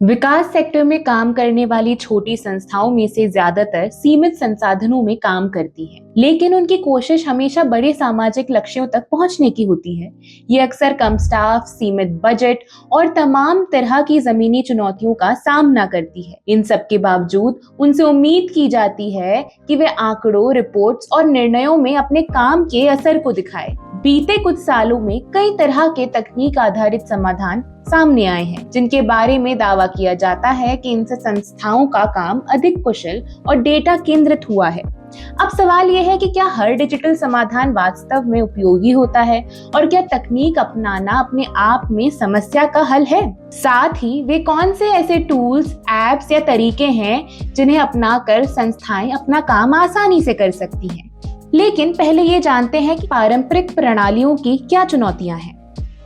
विकास sector में काम करने वाली छोटी संस्थाओं में से ज्यादातर सीमित संसाधनों में काम करती हैं, लेकिन उनकी कोशिश हमेशा बड़े सामाजिक लक्ष्यों तक पहुंचने की होती है। ये अक्सर कम स्टाफ, सीमित बजट और तमाम तरह की जमीनी चुनौतियों का सामना करती है। इन सब के बावजूद उनसे उम्मीद की जाती है कि वे आंकड़ों, रिपोर्ट्स और निर्णयों में अपने काम के असर को दिखाए। बीते कुछ सालों में कई तरह के तकनीक आधारित समाधान सामने आए हैं, जिनके बारे में दावा किया जाता है कि इनसे संस्थाओं का काम अधिक कुशल और डेटा केंद्रित हुआ है। अब सवाल यह है कि क्या हर डिजिटल समाधान वास्तव में उपयोगी होता है और क्या तकनीक अपनाना अपने आप में समस्या का हल है? साथ ही वे कौन से ऐसे टूल्स, एप्स या तरीके हैं जिन्हें अपनाकर संस्थाएं अपना काम आसानी से कर सकती हैं। लेकिन पहले ये जानते हैं कि पारंपरिक प्रणालियों की क्या चुनौतियां हैं।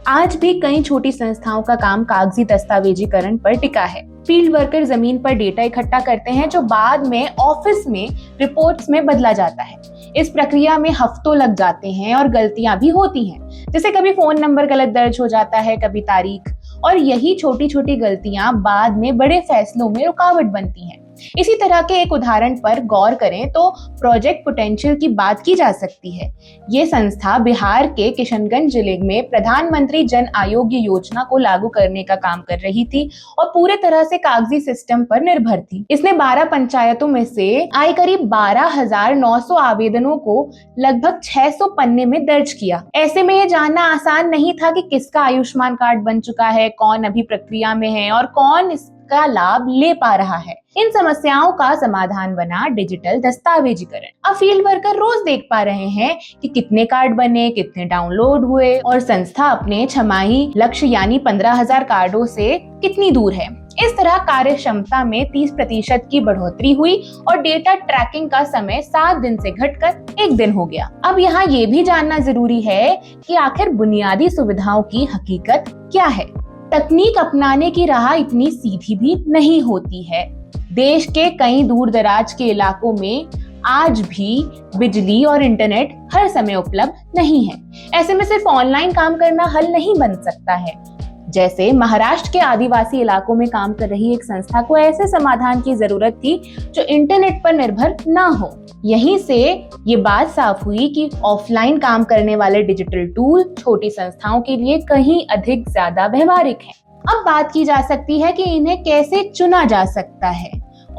आज भी कई छोटी संस्थाओं का काम कागजी दस्तावेजीकरण पर टिका है। फील्ड वर्कर जमीन पर डेटा इकट्ठा करते हैं जो बाद में ऑफिस में रिपोर्ट्स में बदला जाता है। इस प्रक्रिया में हफ्तों लग जाते हैं और गलतियां भी होती हैं, जैसे कभी फोन नंबर गलत दर्ज हो जाता है, कभी तारीख, और यही छोटी छोटी गलतियां बाद में बड़े फैसलों में रुकावट बनती हैं। इसी तरह के एक उदाहरण पर गौर करें तो प्रोजेक्ट पोटेंशियल की बात की जा सकती है। ये संस्था बिहार के किशनगंज जिले में प्रधानमंत्री जन आरोग्य योजना को लागू करने का काम कर रही थी और पूरे तरह से कागजी सिस्टम पर निर्भर थी। इसने 12 पंचायतों में से आए करीब 12,900 आवेदनों को लगभग 600 पन्ने में दर्ज किया। ऐसे में ये जानना आसान नहीं था कि किसका आयुष्मान कार्ड बन चुका है, कौन अभी प्रक्रिया में है और कौन का लाभ ले पा रहा है। इन समस्याओं का समाधान बना डिजिटल दस्तावेजीकरण। अब फील्ड वर्कर रोज देख पा रहे हैं कि कितने कार्ड बने, कितने डाउनलोड हुए और संस्था अपने छमाही लक्ष्य यानी 15,000 कार्डों से कितनी दूर है। इस तरह कार्य क्षमता में 30% की बढ़ोतरी हुई और डेटा ट्रैकिंग का समय 7 दिन से घटकर 1 दिन हो गया। अब यहाँ ये भी जानना जरूरी है कि आखिर बुनियादी सुविधाओं की हकीकत क्या है। तकनीक अपनाने की राह इतनी सीधी भी नहीं होती है। देश के कई दूर दराज के इलाकों में आज भी बिजली और इंटरनेट हर समय उपलब्ध नहीं है। ऐसे में सिर्फ ऑनलाइन काम करना हल नहीं बन सकता है। जैसे महाराष्ट्र के आदिवासी इलाकों में काम कर रही एक संस्था को ऐसे समाधान की जरूरत थी जो इंटरनेट पर निर्भर ना हो। यहीं से ये बात साफ हुई कि ऑफलाइन काम करने वाले डिजिटल टूल छोटी संस्थाओं के लिए कहीं अधिक ज्यादा व्यवहारिक हैं। अब बात की जा सकती है कि इन्हें कैसे चुना जा सकता है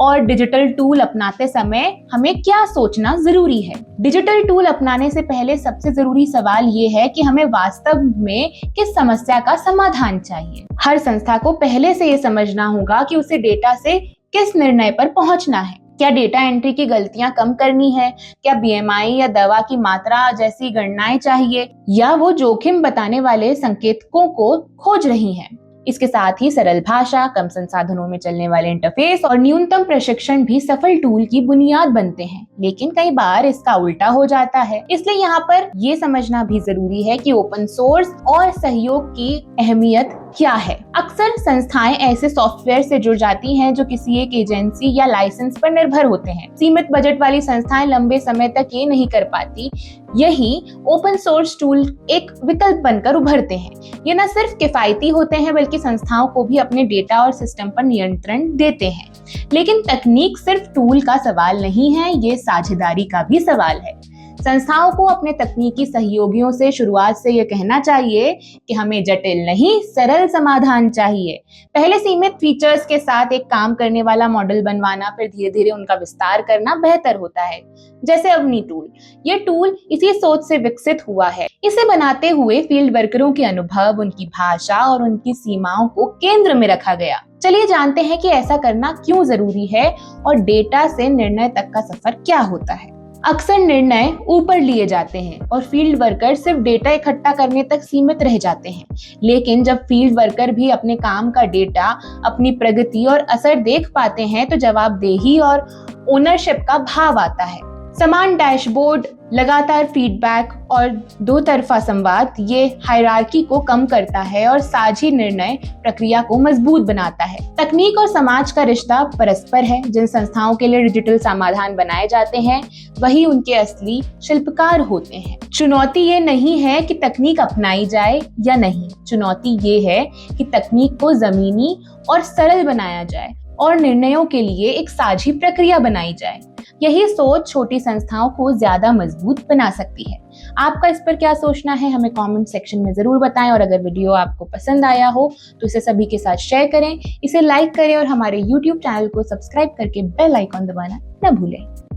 और डिजिटल टूल अपनाते समय हमें क्या सोचना जरूरी है। डिजिटल टूल अपनाने से पहले सबसे जरूरी सवाल ये है कि हमें वास्तव में किस समस्या का समाधान चाहिए। हर संस्था को पहले से ये समझना होगा कि उसे डेटा से किस निर्णय पर पहुंचना है। क्या डेटा एंट्री की गलतियां कम करनी है, क्या बीएमआई या दवा की मात्रा जैसी गणनाएं चाहिए, या वो जोखिम बताने वाले संकेतकों को खोज रही है। इसके साथ ही सरल भाषा, कम संसाधनों में चलने वाले इंटरफेस और न्यूनतम प्रशिक्षण भी सफल टूल की बुनियाद बनते हैं। लेकिन कई बार इसका उल्टा हो जाता है। इसलिए यहाँ पर ये समझना भी जरूरी है कि ओपन सोर्स और सहयोग की अहमियत क्या है। अक्सर संस्थाएं ऐसे सॉफ्टवेयर से जुड़ जाती हैं जो किसी एक एजेंसी या लाइसेंस पर निर्भर होते हैं। सीमित बजट वाली संस्थाएं लंबे समय तक ये नहीं कर पाती। यही ओपन सोर्स टूल एक विकल्प बनकर उभरते हैं। ये न सिर्फ किफायती होते हैं बल्कि संस्थाओं को भी अपने डेटा और सिस्टम पर नियंत्रण देते हैं। लेकिन तकनीक सिर्फ टूल का सवाल नहीं है, ये साझेदारी का भी सवाल है। संस्थाओं को अपने तकनीकी सहयोगियों से शुरुआत से ये कहना चाहिए कि हमें जटिल नहीं, सरल समाधान चाहिए। पहले सीमित फीचर्स के साथ एक काम करने वाला मॉडल बनवाना, फिर धीरे धीरे उनका विस्तार करना बेहतर होता है। जैसे अवनी टूल, ये टूल इसी सोच से विकसित हुआ है। इसे बनाते हुए फील्ड वर्करों के अनुभव, उनकी भाषा और उनकी सीमाओं को केंद्र में रखा गया। चलिए जानते हैं कि ऐसा करना क्यों जरूरी है और डेटा से निर्णय तक का सफर क्या होता है। अक्सर निर्णय ऊपर लिए जाते हैं और फील्ड वर्कर सिर्फ डेटा इकट्ठा करने तक सीमित रह जाते हैं। लेकिन जब फील्ड वर्कर भी अपने काम का डेटा, अपनी प्रगति और असर देख पाते हैं तो जवाबदेही और ओनरशिप का भाव आता है। समान डैशबोर्ड, लगातार फीडबैक और दो तरफा संवाद ये हायरार्की को कम करता है और साझी निर्णय प्रक्रिया को मजबूत बनाता है। तकनीक और समाज का रिश्ता परस्पर है। जिन संस्थाओं के लिए डिजिटल समाधान बनाए जाते हैं वही उनके असली शिल्पकार होते हैं। चुनौती ये नहीं है कि तकनीक अपनाई जाए या नहीं, चुनौती ये है कि तकनीक को जमीनी और सरल बनाया जाए और निर्णयों के लिए एक साझी प्रक्रिया बनाई जाए। यही सोच छोटी संस्थाओं को ज्यादा मजबूत बना सकती है। आपका इस पर क्या सोचना है हमें कमेंट सेक्शन में जरूर बताएं, और अगर वीडियो आपको पसंद आया हो तो इसे सभी के साथ शेयर करें, इसे लाइक करें और हमारे YouTube चैनल को सब्सक्राइब करके बेल आइकॉन दबाना न भूलें।